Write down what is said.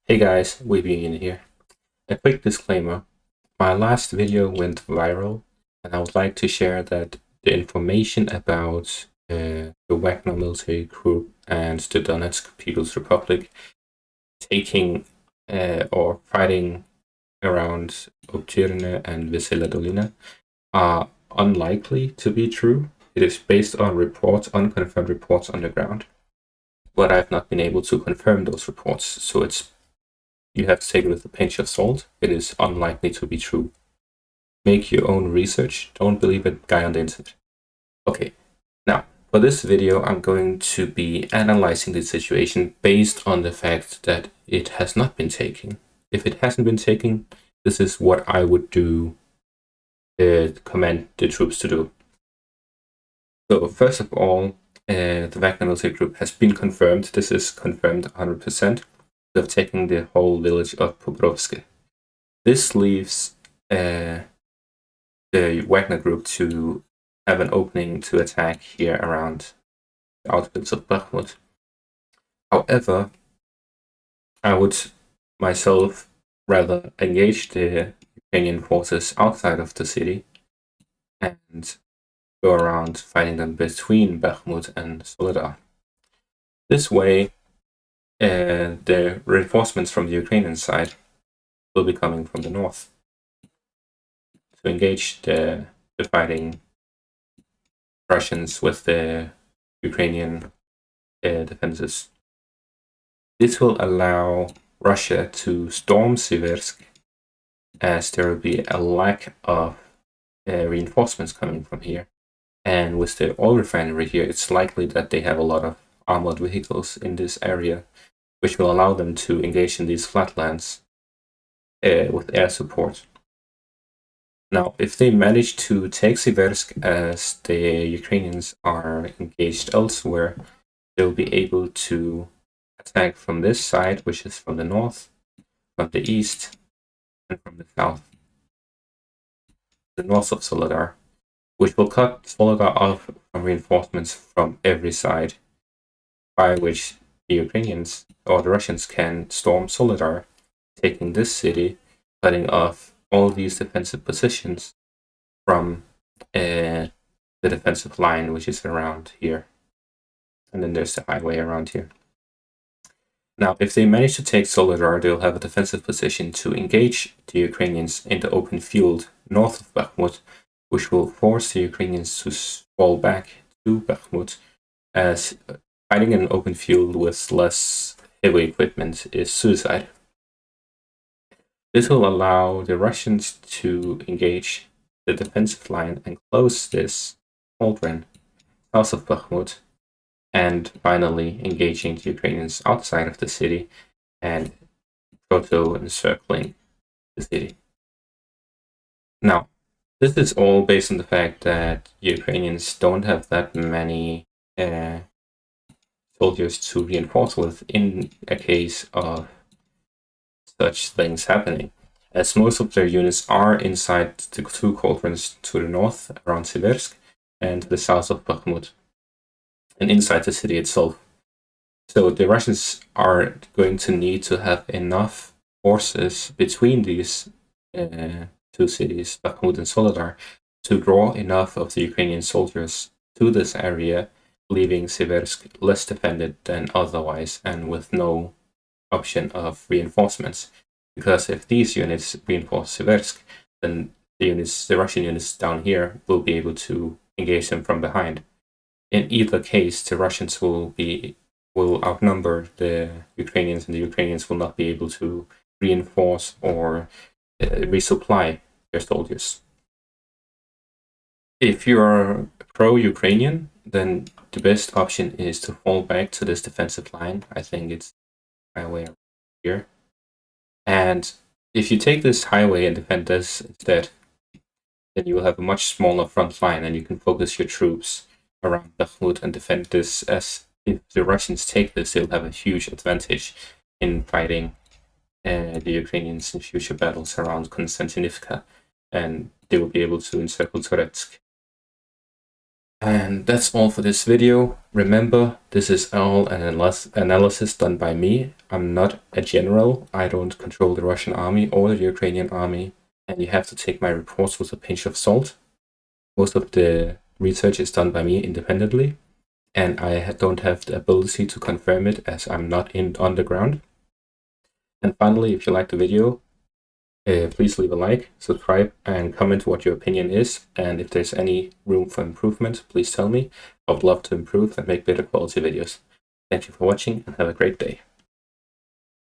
Hey guys, Weebing here. A quick disclaimer. My last video went viral, and I would like to share that the information about the Wagner military group and the Donetsk People's Republic taking or fighting around Obchirne and Vesela Dolina are unlikely to be true. It is based on reports, unconfirmed reports on the ground, but I've not been able to confirm those reports, so you have to take it with a pinch of salt. It is unlikely to be true. Make your own research. Don't believe a guy on the internet. Okay, now for this video, I'm going to be analyzing the situation based on the fact that it has not been taken. If it hasn't been taken, this is what I would do, command the troops to do. So first of all, the Wagner military group has been confirmed. This is confirmed 100%. Of taking the whole village of Pobrovsky. This leaves the Wagner group to have an opening to attack here around the outskirts of Bakhmut. However, I would myself rather engage the Ukrainian forces outside of the city and go around fighting them between Bakhmut and Soledar. This way, the reinforcements from the Ukrainian side will be coming from the north to engage the fighting Russians with the Ukrainian defenses. This will allow Russia to storm Siversk, as there will be a lack of reinforcements coming from here. And with the oil refinery here, it's likely that they have a lot of armored vehicles in this area, which will allow them to engage in these flatlands with air support. Now, if they manage to take Siversk as the Ukrainians are engaged elsewhere, they'll be able to attack from this side, which is from the north, from the east, and from the south. The north of Soledar, which will cut Soledar off from reinforcements from every side, by which the Ukrainians or the Russians can storm Soledar, taking this city, cutting off all these defensive positions from the defensive line, which is around here. And then there's the highway around here. Now, if they manage to take Soledar, they'll have a defensive position to engage the Ukrainians in the open field north of Bakhmut, which will force the Ukrainians to fall back to Bakhmut, as fighting in an open field with less heavy equipment is suicide. This will allow the Russians to engage the defensive line and close this cauldron south of Bakhmut, and finally engaging the Ukrainians outside of the city and proto-encircling the city. Now, this is all based on the fact that Ukrainians don't have that many soldiers to reinforce with in a case of such things happening, as most of their units are inside the two cauldrons to the north around Siversk and to the south of Bakhmut, and inside the city itself. So the Russians are going to need to have enough forces between these two cities, Bakhmut and Soledar, to draw enough of the Ukrainian soldiers to this area, leaving Siversk less defended than otherwise and with no option of reinforcements. Because if these units reinforce Siversk, then the Russian units down here will be able to engage them from behind. In either case, the Russians will outnumber the Ukrainians, and the Ukrainians will not be able to reinforce or resupply their soldiers. If you're pro-Ukrainian, then the best option is to fall back to this defensive line. I think it's highway here. And if you take this highway and defend this instead, then you will have a much smaller front line, and you can focus your troops around Bakhmut and defend this, as if the Russians take this, they'll have a huge advantage in fighting the Ukrainians in future battles around Konstantinivka, and they will be able to encircle Toretsk. And that's all for this video. Remember, this is all an analysis done by me. I'm not a general. I don't control the Russian army or the Ukrainian army. And you have to take my reports with a pinch of salt. Most of the research is done by me independently. And I don't have the ability to confirm it as I'm not on the ground. And finally, if you like the video, please leave a like, subscribe, and comment what your opinion is. And if there's any room for improvement, please tell me. I would love to improve and make better quality videos. Thank you for watching and have a great day.